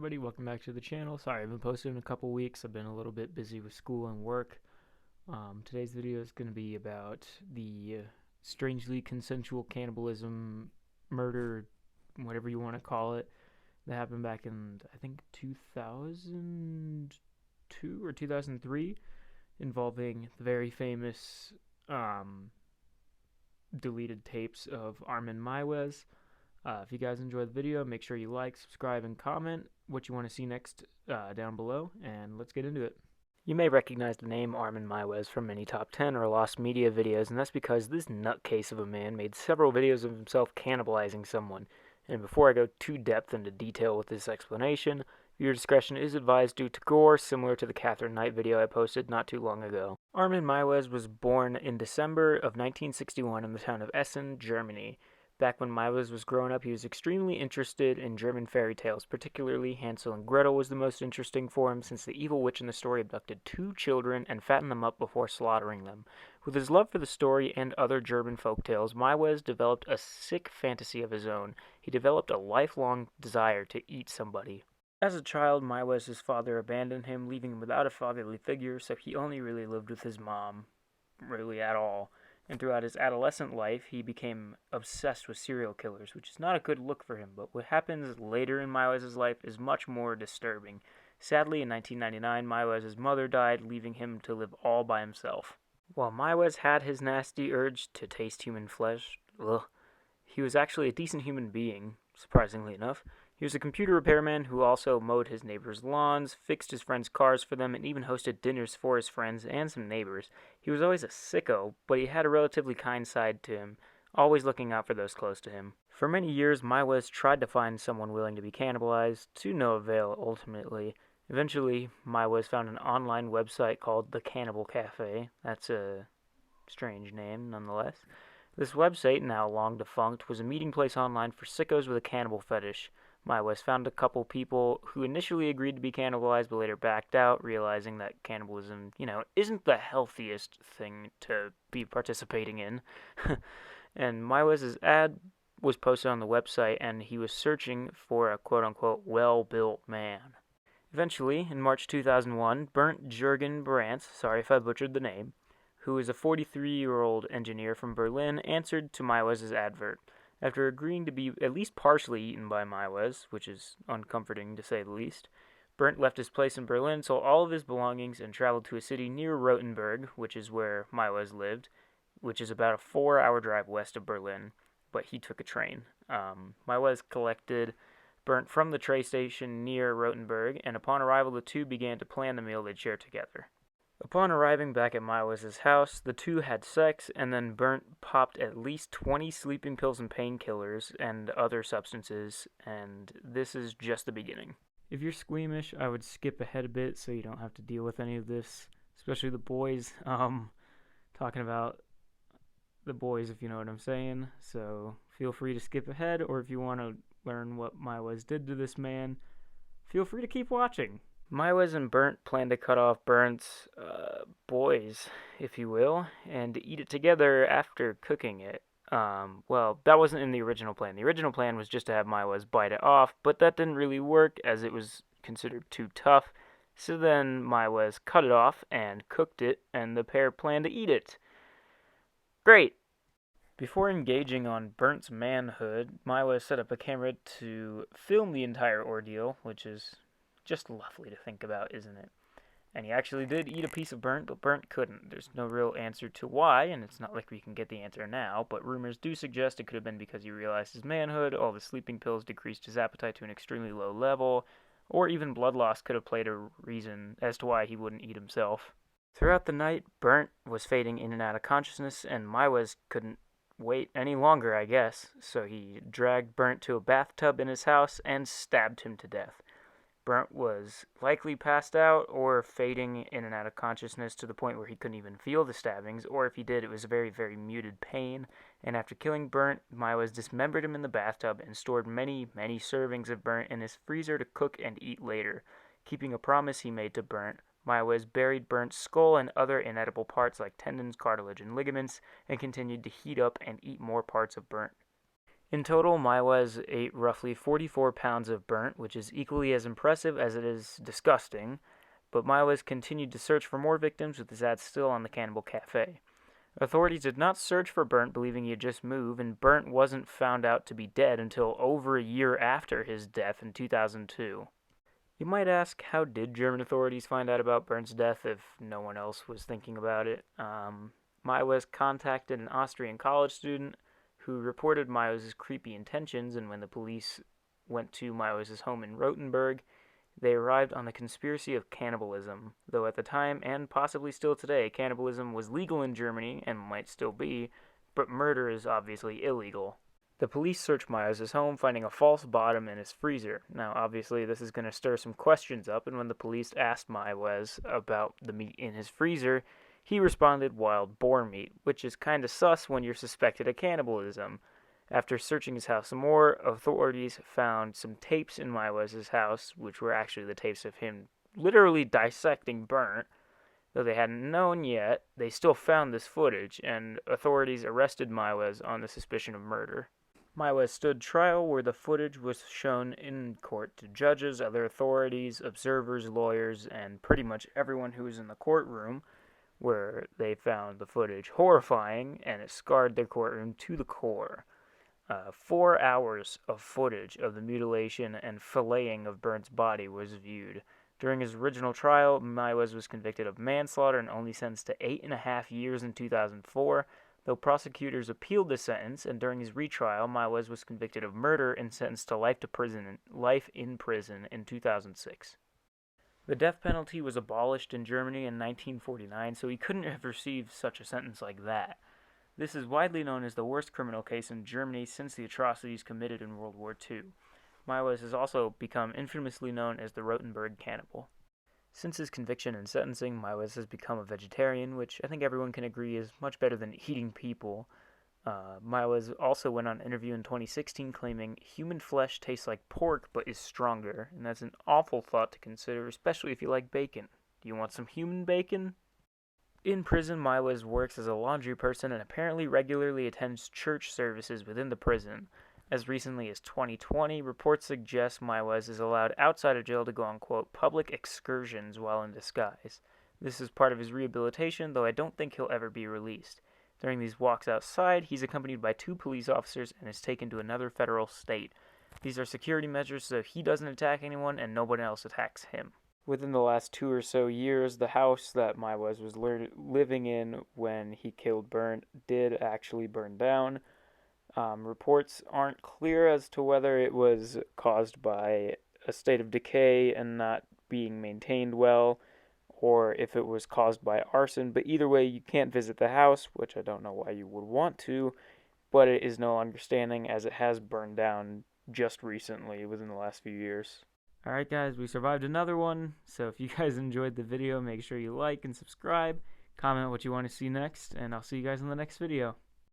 everybody, welcome back to the channel. Sorry, I've been posting in a couple weeks. I've been a little bit busy with school and work. Today's video is going to be about the strangely consensual cannibalism, murder, whatever you want to call it, that happened back in, I think, 2002 or 2003, involving the very famous deleted tapes of Armin Meiwes. If you guys enjoyed the video, make sure you like, subscribe, and comment what you want to see next down below, and let's get into it. You may recognize the name Armin Meiwes from many top 10 or lost media videos, and that's because this nutcase of a man made several videos of himself cannibalizing someone. And before I go too depth into detail with this explanation, viewer discretion is advised due to gore, similar to the Catherine Knight video I posted not too long ago. Armin Meiwes was born in December of 1961 in the town of Essen, Germany. Back when Meiwes was growing up, he was extremely interested in German fairy tales, particularly Hansel and Gretel was the most interesting for him, since the evil witch in the story abducted 2 children and fattened them up before slaughtering them. With his love for the story and other German folktales, Meiwes developed a sick fantasy of his own. He developed a lifelong desire to eat somebody. As a child, Meiwes' father abandoned him, leaving him without a fatherly figure, so he only really lived with his mom, really at all. And throughout his adolescent life, he became obsessed with serial killers, which is not a good look for him, but what happens later in Meiwes' life is much more disturbing. Sadly, in 1999, Meiwes' mother died, leaving him to live all by himself. While Meiwes had his nasty urge to taste human flesh, he was actually a decent human being, surprisingly enough. He was a computer repairman who also mowed his neighbors' lawns, fixed his friends' cars for them, and even hosted dinners for his friends and some neighbors. He was always a sicko, but he had a relatively kind side to him, always looking out for those close to him. For many years, Meiwes tried to find someone willing to be cannibalized, to no avail ultimately. Eventually, Meiwes found an online website called the Cannibal Cafe. That's a strange name, nonetheless. This website, now long defunct, was a meeting place online for sickos with a cannibal fetish. Meiwes found a couple people who initially agreed to be cannibalized but later backed out, realizing that cannibalism, isn't the healthiest thing to be participating in. And Meiwes' ad was posted on the website, and he was searching for a quote-unquote well-built man. Eventually, in March 2001, Bernd Jürgen Brandt, sorry if I butchered the name, who is a 43-year-old engineer from Berlin, answered to Meiwes' advert. After agreeing to be at least partially eaten by Meiwes, which is uncomforting to say the least, Bernd left his place in Berlin, sold all of his belongings, and traveled to a city near Rotenburg, which is where Meiwes lived, which is about a 4-hour drive west of Berlin, but he took a train. Meiwes collected Bernd from the train station near Rotenburg, and upon arrival the two began to plan the meal they'd share together. Upon arriving back at Meiwes' house, the two had sex, and then Bernd popped at least 20 sleeping pills and painkillers and other substances, and this is just the beginning. If you're squeamish, I would skip ahead a bit so you don't have to deal with any of this, especially the boys. Talking about the boys, if you know what I'm saying, so feel free to skip ahead, or if you want to learn what Meiwes did to this man, feel free to keep watching. Meiwes and Bernd plan to cut off Berdt's boys, if you will, and eat it together after cooking it. Well, that wasn't in the original plan. The original plan was just to have Meiwes bite it off, but that didn't really work as it was considered too tough. So then Meiwes cut it off and cooked it, and the pair planned to eat it. Great! Before engaging on Berdt's manhood, Meiwes set up a camera to film the entire ordeal, which is just lovely to think about, isn't it? And he actually did eat a piece of Bernd, but Bernd couldn't. There's no real answer to why, and it's not like we can get the answer now, but rumors do suggest it could have been because he realized his manhood, all the sleeping pills decreased his appetite to an extremely low level, or even blood loss could have played a reason as to why he wouldn't eat himself. Throughout the night, Bernd was fading in and out of consciousness, and Meiwes couldn't wait any longer, I guess, so he dragged Bernd to a bathtub in his house and stabbed him to death. Bernd was likely passed out or fading in and out of consciousness to the point where he couldn't even feel the stabbings, or if he did, it was a very, very muted pain. And after killing Bernd, Meiwes dismembered him in the bathtub and stored many, many servings of Bernd in his freezer to cook and eat later. Keeping a promise he made to Bernd, Meiwes buried Berdt's skull and other inedible parts like tendons, cartilage, and ligaments, and continued to heat up and eat more parts of Bernd. In total, Meiwes ate roughly 44 pounds of burnt, which is equally as impressive as it is disgusting, but Meiwes continued to search for more victims with his ad still on the Cannibal Cafe. Authorities did not search for Burnt, believing he had just moved, and Burnt wasn't found out to be dead until over a year after his death in 2002. You might ask, how did German authorities find out about Burnt's death if no one else was thinking about it? Meiwes contacted an Austrian college student who reported Meiwes' creepy intentions, and when the police went to Meiwes' home in Rotenburg, they arrived on the conspiracy of cannibalism, though at the time, and possibly still today, cannibalism was legal in Germany, and might still be, but murder is obviously illegal. The police searched Meiwes' home, finding a false bottom in his freezer. Now, obviously, this is going to stir some questions up, and when the police asked Meiwes about the meat in his freezer, he responded wild boar meat, which is kinda sus when you're suspected of cannibalism. After searching his house some more, authorities found some tapes in Meiwes' house, which were actually the tapes of him literally dissecting Burnt. Though they hadn't known yet, they still found this footage, and authorities arrested Meiwes on the suspicion of murder. Meiwes stood trial where the footage was shown in court to judges, other authorities, observers, lawyers, and pretty much everyone who was in the courtroom, where they found the footage horrifying, and it scarred their courtroom to the core. 4 hours of footage of the mutilation and filleting of Burnt's body was viewed. During his original trial, Meiwes was convicted of manslaughter and only sentenced to 8.5 years in 2004, though prosecutors appealed the sentence, and during his retrial, Meiwes was convicted of murder and sentenced to life in prison in 2006. The death penalty was abolished in Germany in 1949, so he couldn't have received such a sentence like that. This is widely known as the worst criminal case in Germany since the atrocities committed in World War II. Meiwes has also become infamously known as the Rotenburg Cannibal. Since his conviction and sentencing, Meiwes has become a vegetarian, which I think everyone can agree is much better than eating people. Meiwes also went on an interview in 2016 claiming human flesh tastes like pork but is stronger, and that's an awful thought to consider, especially if you like bacon. Do you want some human bacon? In prison, Meiwes works as a laundry person and apparently regularly attends church services within the prison. As recently as 2020, reports suggest Meiwes is allowed outside of jail to go on, quote, public excursions while in disguise. This is part of his rehabilitation, though I don't think he'll ever be released. During these walks outside, he's accompanied by 2 police officers and is taken to another federal state. These are security measures so he doesn't attack anyone and nobody else attacks him. Within the last 2 or so years, the house that Meiwes was living in when he killed Burnt did actually burn down. Reports aren't clear as to whether it was caused by a state of decay and not being maintained well, or if it was caused by arson, but either way, you can't visit the house, which I don't know why you would want to, but it is no longer standing as it has burned down just recently within the last few years. Alright guys, we survived another one, so if you guys enjoyed the video, make sure you like and subscribe, comment what you want to see next, and I'll see you guys in the next video.